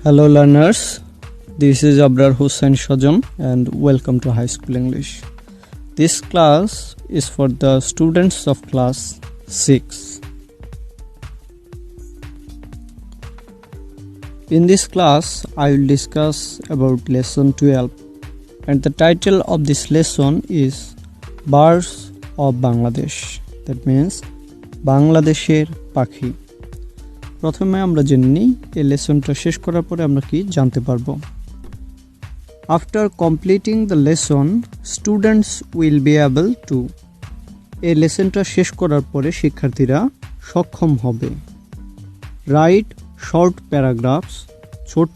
Hello learners, this is Abrar Hussain Shajan and welcome to High School English. This class is for the students of class 6. In this class, I will discuss about lesson 12 and the title of this lesson is Birds of Bangladesh. That means Bangladesher Pakhi. প্রথমে আমরা জেনে নিই এই লেসনটা শেষ করার পরে আমরা কি জানতে পারবো। After completing the lesson students will be able to, এই লেসনটা শেষ করার পরে শিক্ষার্থীরা সক্ষম হবে রাইট শর্ট প্যারাগ্রাফস, ছোট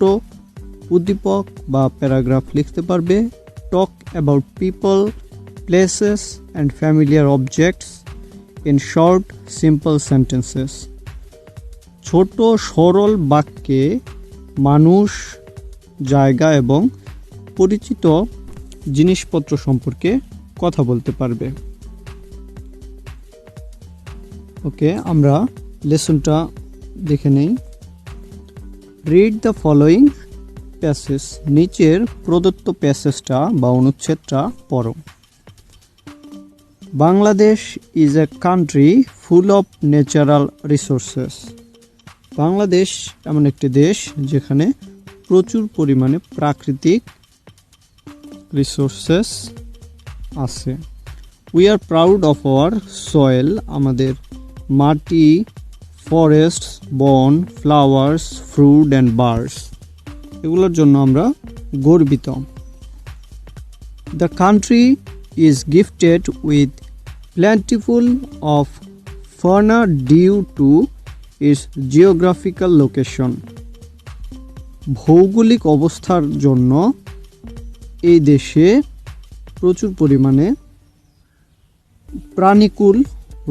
উদ্দীপক বা প্যারাগ্রাফ লিখতে পারবে, talk about people, places and familiar objects in short simple sentences, ছোট সরল বাক্যে মানুষ, জায়গা এবং পরিচিত জিনিসপত্র সম্পর্কে কথা বলতে পারবে। ওকে, আমরা লেসনটা দেখে নেই। রিড দ্য ফলোয়িং প্যাসেজ, নিচের প্রদত্ত প্যাসেজটা বা অনুচ্ছেদটা পড়ো। Bangladesh is a country full of natural resources, Bangladesh এমন একটি দেশ যেখানে প্রচুর পরিমাণে প্রাকৃতিক রিসোর্সেস আছে। We are proud of our soil, আমাদের মাটি, ফরেস্টস, বন, ফ্লাওয়ার্স, ফ্রুট অ্যান্ড বার্ডস, এগুলোর জন্য আমরা গর্বিত। The country is gifted with plentiful of fauna due to its geographical location, ভৌগোলিক অবস্থার জন্য এই দেশে প্রচুর পরিমাণে প্রাণীকুল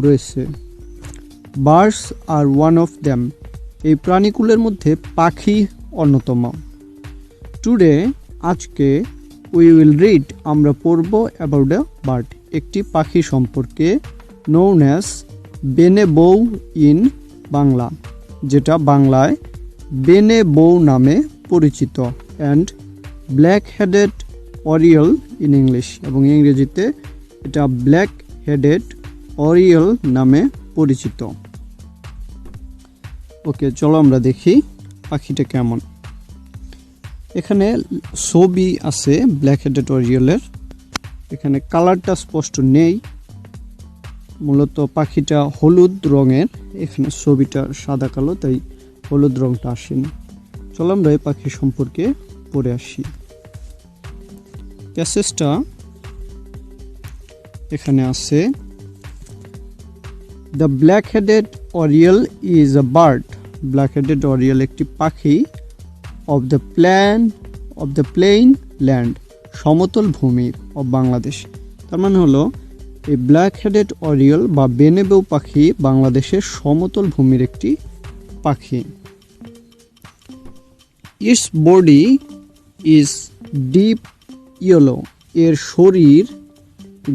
রয়েছে। Birds R one of them, এই প্রাণীকুলের মধ্যে পাখি অন্যতম। টুডে, আজকে, উই উইল রিড, আমরা পড়ব অ্যাবাউট এ বার্ড, একটি পাখি সম্পর্কে, নোন অ্যাজ বেনে বউ ইন বাংলা, যেটা বাংলায় বেনে বউ নামে পরিচিত, and black headed oriole in English, এবং ইংরেজিতে এটা ব্ল্যাক হেডেড অরিয়েল নামে পরিচিত। ওকে, চলো আমরা দেখি পাখিটা কেমন। এখানে ছবি আছে ব্ল্যাক হেডেড অরিয়েলের, এখানে কালারটা স্পষ্ট নেই, মূলত পাখিটা হলুদ রঙের, এখানে ছবিটা সাদা কালো, তাই হলুদ রঙটা আসেনি। চলো আমরা এই পাখি সম্পর্কে পড়ে আসি। প্যাসেজটা এখানে আছে। The black headed oriole is a bird, black headed oriole একটি পাখি, অফ দ্য প্লেইন ল্যান্ড, সমতল ভূমি, অফ বাংলাদেশ। তার মানে হলো এই ব্ল্যাক হেডেড অরিয়েল বা বেনেবেউ পাখি বাংলাদেশের সমতল ভূমির একটি পাখি। It's body is deep yellow, এর শরীর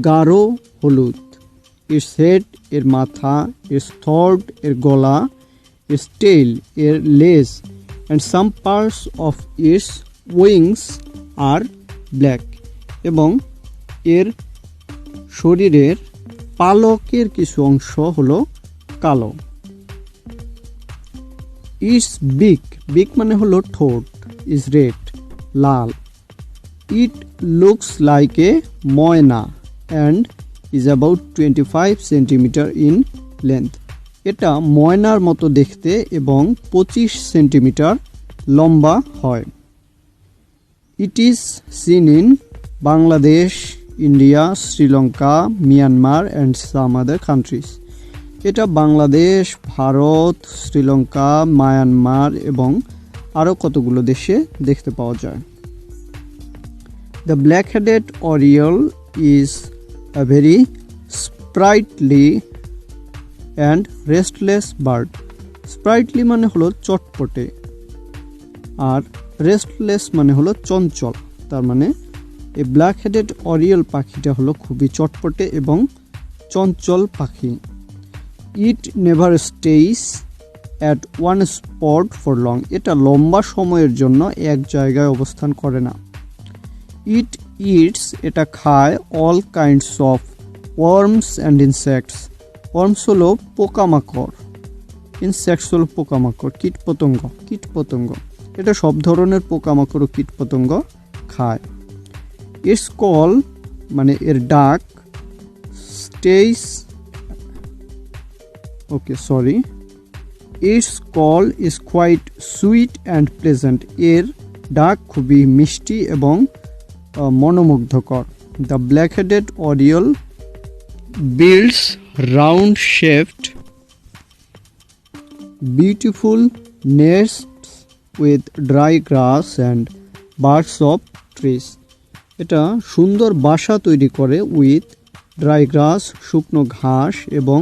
গাঢ় হলুদ। ইটস হেড, এর মাথা, ইটস থ্রোট, এর গলা, ইটস টেইল, এর লেজ, and some parts of its wings are black, এবং এর শরীরের পালকের কিছু অংশ হলো কালো। ইটস বিক মানে হলো ঠোঁট, is red, Lal. It looks like a Moyna and is about 25 centimetre in length, এটা ময়নার মতো দেখতে এবং 25 সেন্টিমিটার লম্বা হয়। It is seen in Bangladesh, India, Sri Lanka, Myanmar and some other countries, এটা বাংলাদেশ, ভারত, শ্রীলঙ্কা, মায়ানমার এবং আরও কতগুলো দেশে দেখতে পাওয়া যায়। The black headed oriole is a very sprightly and restless bird, sprightly মানে হলো চটপটে, আর রেস্টলেস মানে হলো চঞ্চল। তার মানে এই ব্ল্যাক হেডেড অরিয়েল পাখিটা হলো খুবই চটপটে এবং চঞ্চল পাখি। It never stays at one spot for long, এটা লম্বা সময়ের জন্য এক জায়গায় অবস্থান করে না। ইট ইটস, এটা খায় all kinds of worms and insects, worms হলো পোকামাকড়, ইনসেক্টস হলো পোকামাকড়, কীটপতঙ্গ, এটা সব ধরনের পোকামাকড় ও কীটপতঙ্গ খায়। ইটস কল মানে এর ডাক, its call is quite sweet and pleasant, এর ডাক খুবই মিষ্টি এবং মনোমুগ্ধকর। The black headed oriole builds round shaped beautiful nests with dry grass and barks of trees, এটা সুন্দর বাসা তৈরি করে উইথ ড্রাই গ্রাস, শুকনো ঘাস এবং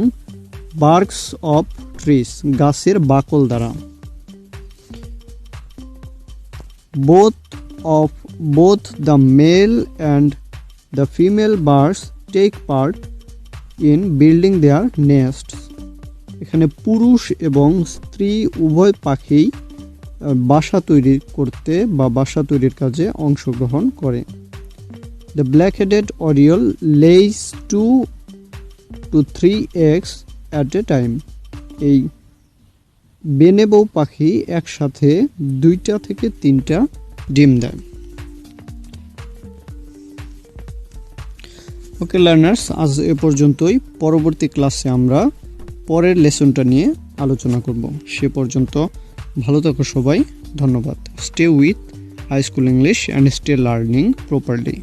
বার্কস অফ ট্রিজ, গাছের বাকল দ্বারা। Both the male and the female birds take part in building their nests, এখানে পুরুষ এবং স্ত্রী উভয় পাখি বাসা তৈরি করতে বা বাসা তৈরির কাজে অংশগ্রহণ করে। The black-headed oriole lays 2 to 3 eggs at a time, এই বেনে বউ পাখি একসাথে 2টা থেকে 3টা ডিম দেয়। ওকে লার্নার্স, আজ এ পর্যন্তই। পরবর্তী ক্লাসে আমরা পরের লেসনটা নিয়ে আলোচনা করব। সে পর্যন্ত ভালো থাকো সবাই, ধন্যবাদ। Stay with high school English and stay learning properly.